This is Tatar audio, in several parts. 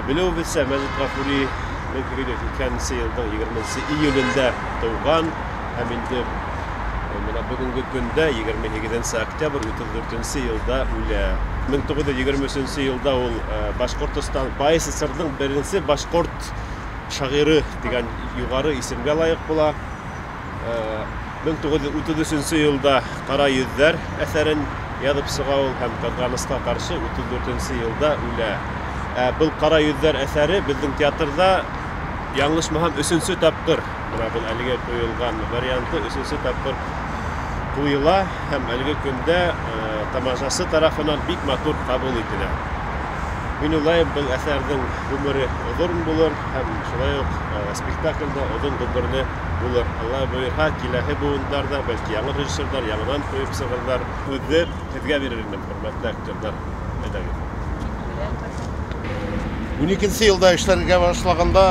Bilowitsa Мәҗит Гафури 1982 елның 20 июлендә туган һәм инде менә бүгенге көндә 28 октябрь 34 елда үлә. 1923 елда ул Башкортстан БССРның беренче башкорт шагыйре дигән югары исемгә лаек була. 1933 елда Кара йөзләр әсәрен язып чыга ул һәм кызганычка каршы 34 елда үлә. Бұл Кара йөзләр әсәре безнең театрда яңлышмасам 3-нче тапкыр менә бу әлегә куелган варианты 3-нче тапкыр куела һәм әлеге көндә тамашасы тарафынан бик матур кабул ителә. Мин уйлыйм, бұл әсәрнең гомере озын булыр һәм шулай ук спектакльдә озын гомерне булыр. Алла буйрса, киләһе буыннарда бәлки яңа режиссерлар яңадан куеп чыгырлар. Үзләр һезгә бирермен, хөрмәтле актерлар. 12 елда эшләргә башлаганда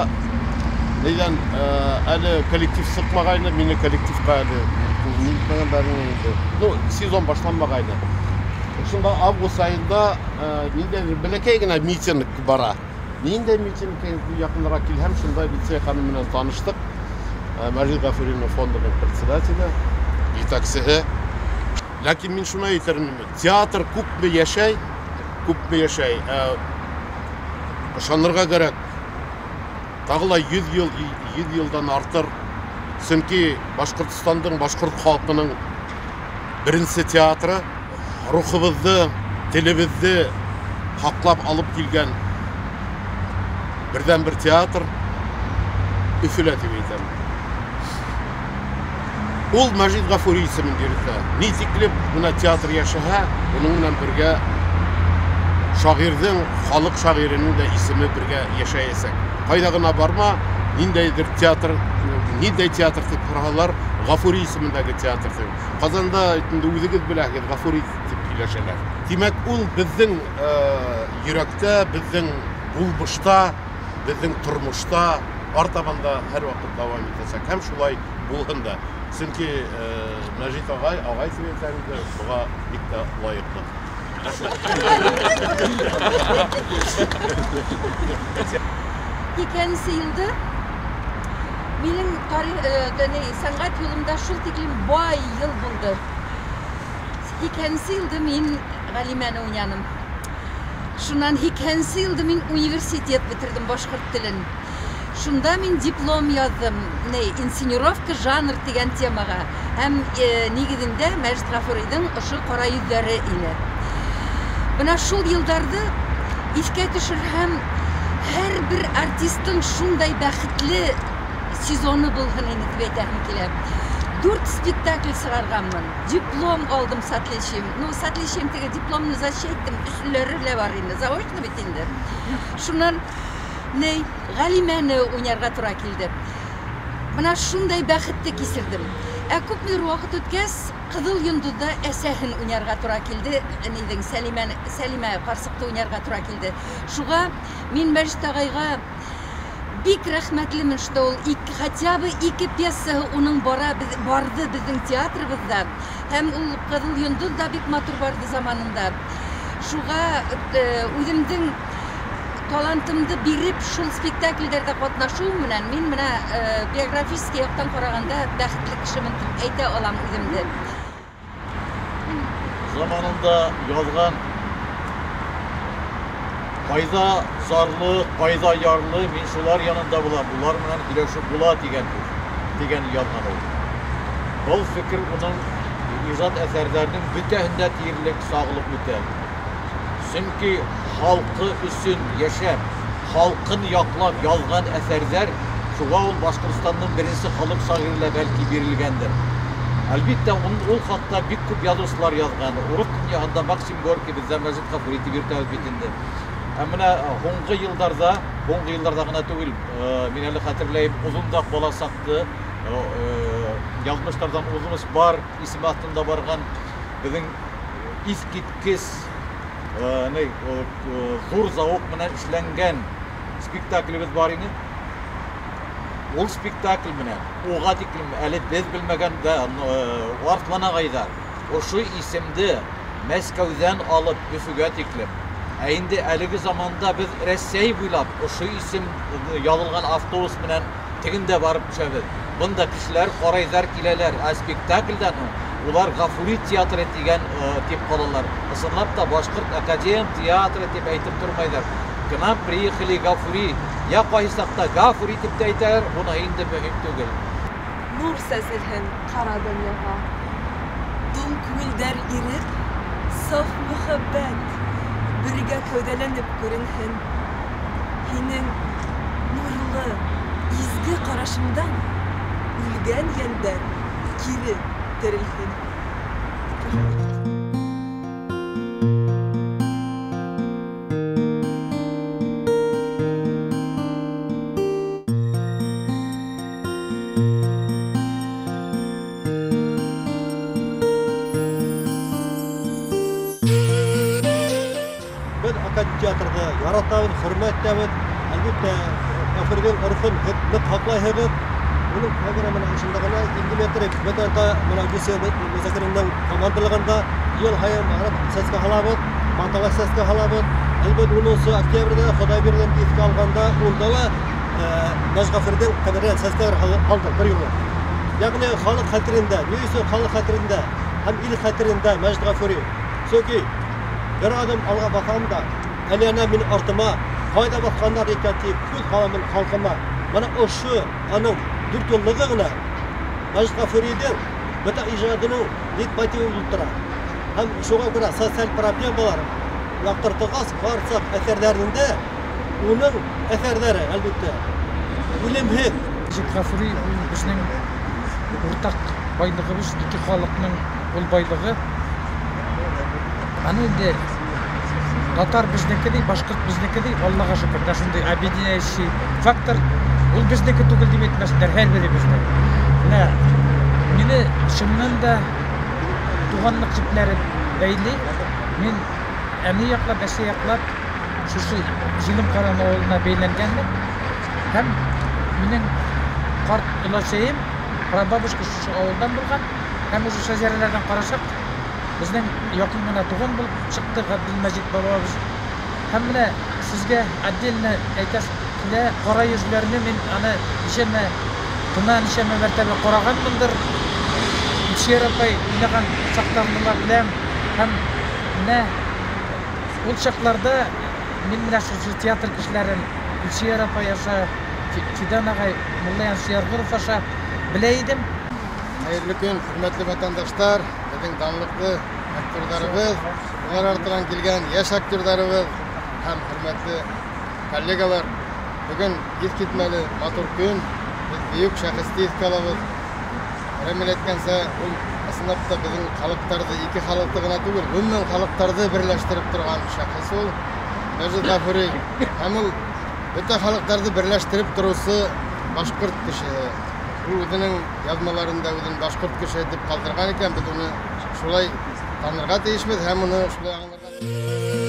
нидән әле коллектив сыкмагайны, мине коллективка әле сезон башланмагайны. Шунда август айында ниндәй бәләкәй генә митинг бара. Ниндәй митингка якынрак килһәм, шунда лицей ханым белән таныштык. Мәҗит Гафуриның фондының председателе, җитәкчесе. Ләкин мин шуны әйтермен, театр күпме яшәй, ышанырга кирәк. Тагыла 100 елдан артыр. Чөнки Башкортстандың, башкорт халкының беренче театры рухыбызды, телебезде хаклап алып килгән бердән бер театр Өфөлә дип әйтәм. Ул Мәҗит Гафури исемен йөртә. Ни тиклем буна театр яшәһә, уның белән бергә шагыйрьнең, халык шагыйренең дә исеме бергә яшәясәк. Кайда гына барма, ниндәйдер театр, ниндәй театр дип каралар, Гафури исемендәге театр дип. Казанда инде үзегез беләсез, Гафури дип килешәләр. Димәк, ул безнең йөрәктә, безнең булбышта, безнең тормышта артабанда һәр вакыт дәвам итәсәк. Һәм шулай булган да. Чөнки Мәҗит агай сөйләгәндә буга бик тә лаеклы. Икенче елда минем сәнгать юлымда шул тиклем бай ел булды. Икенче елда мин Галимәне уйнаным. Шуннан икенче елда мин университет бетердем башкорт телен. Шунда мин диплом яздым. Инсценировка жанр дигән темага. Һәм нигезендә Мәҗит Гафурийның ошо Кара йөзләре ине. Менә шул елларда искә төшерһәм, һәр бер артистның шундай бәхетле сезоны булган инде дип әйтәм килә. 4 спектакль сыгарганмын. Диплом алдым сатличим. Сатличим теге дипломны защиттем, үсүлләре белән бар инде. Заочно бит инде. Шуннан Галимәне уйнарга туры килде. Менә шундай бәхетте кисердем. Күпме вакыт үткәч, Кызыл йондызда әсәһен уйнарга туры килде. Нидән Сәлимә Карсыкты уйнарга туры килде. Шуга мин Мәҗит агайга бик рәхмәтлемен, что ул хотя бы 2 пьеса уның барды безнең театрыбызда. Һәм ул Кызыл йондыз да бик матур барды заманында. Шуга үземнең талантымды биреп шул спектакльләрдә катнашу менән мин менә биографический яктан караганда бәхетле кешемен дип әйтә алам үземне. Zamanında yazgan Qayda zarlı, qayda yarlı, min şular yanında bular. Bular menən iləşib bula degen yazgan oldu. Bu fikir onun icad əsərlərinin bütəhində deyirlik sağlıq mütəl. Çünki halkı üçün yaşab, halkın yaklab yazgan əsərlər şuğa ol Başkırıstanın birinci halk şairlə belki verilgendir. Elbette ol hatta bir küp yazıçılar yazgan. Uruk dünyasında Maksim Gorki bizden Мәҗит Гафури тибиртә битендә. Әмінә honғы yıllarda гына түгел, мин әле хәтерләйм, узындак баласақты, язмышлардан узымыз бар, исем астында барган безнең искиткес зур зауык менән эшләнгән спектаклебез бар иде. Ул спектакль менән уга тиклем әле без белмәгән дә артлана гайдар. Ошо исемде Мәскәүдән алып Өфөгә тиклем Endi әлеге заманда biz Россия буйлап ошо исем язылган автобус менән тегендә барып төшәбез. Бunda кешеләр карайдар киләләр, спектакльдән улар Гафури театры дигән дип калалар. Ысынлап та башкорт академ театры дип әйтеп тормайлар. К нам приехали Гафури. Я кайсакта Гафури дип тә әйтәләр, буна инде мөһим түгел. Nur сәселһен кара дөньяга. Дум күңелдәр ирек, саф мөхәббәт. Бергә кәүдәләнеп күренһен. Һинең нурлы, изге карашыңдан үлгән яндәр кире терелһен. Biz akademik teatrda yaratабыз, hürmettabız. Elbette Гафуридин ыркын нык хаклайбыз. Bunun kameraman ışındagana 50 metre betanta mena gese mezakirinden komandalaganda yıl hayam arab seske halabız, mantala seske halabız. Elbette unusu oktyabrda Xudoybirdan eski alganda undala Гафуридин kameradan sesler aldı bir yıl. Yani halk hatırında, neyse halk hatırında, hem il hatırında Гафури. Söki bir adam alga bakamda elena min artıma fayda bakkanlar ekati kül kalamın halkıma. Bana o şu anın dört yıllığı Гафуридin beta icadının nitbati ultra. Hem şoğa göre sosyal problemler yaktırtıgaz varsak eserlerinde onun eserleri elbette ölemhek. Гафури bizning ortak baylığımız, iki halkның ул байлыгы. Аны инде татар безнеке ди, башкорт безнеке ди, Аллага шөкер. Да шундый объединяющий фактор ул безнеке түгел дип әйтмәсләр, һәр бире безнең. Менә мине чыннан да туганлык җипләре бәйли. Мин әни яклап, әсе яклап шушы Җилем Каран авылына бәйләнгәнмен. Һәм минең карт өләшәем прабабушка шушы авылдан булган. Һәм ошо шәҗәрәләрдән карасак bizning yakın mana туган булып чыкты Габдулмаҗид бабабыз. Һәм менә сезгә отдельно әйтәс килә кара йөзләрне мин аны ничәмә мәртәбә караганмындыр. Ишер апай уйнаган чактарны беләм. Һәм менә ул чакларда мин менә шушы театр кешеләрен Ишер апай аша, Фидан агай, Мулла Янсияргыров аша белә идем. Hayırlı gün, hürmetli vatandaşlar, bizim danlıklı aktörlerimiz, bunlar артынан келген yaş aktörlerimiz, hem hürmetli kollegalar, bugün ilk gitmeli matur gün, biz büyük şahıslık kalabız. Remin etkense, aslında bizim kalıptardı, iki kalıptı gına değil, bunun kalıptardı birleştirip durgan şahıs ol. Гафури, hem bütün kalıptardı birleştirip durusu başkırt kişi. Bu özünün yazmalarında özünün başkurt kişi edip kaldırgan iken biz onu şulay tanırga değişmez hem onu şulay anlarga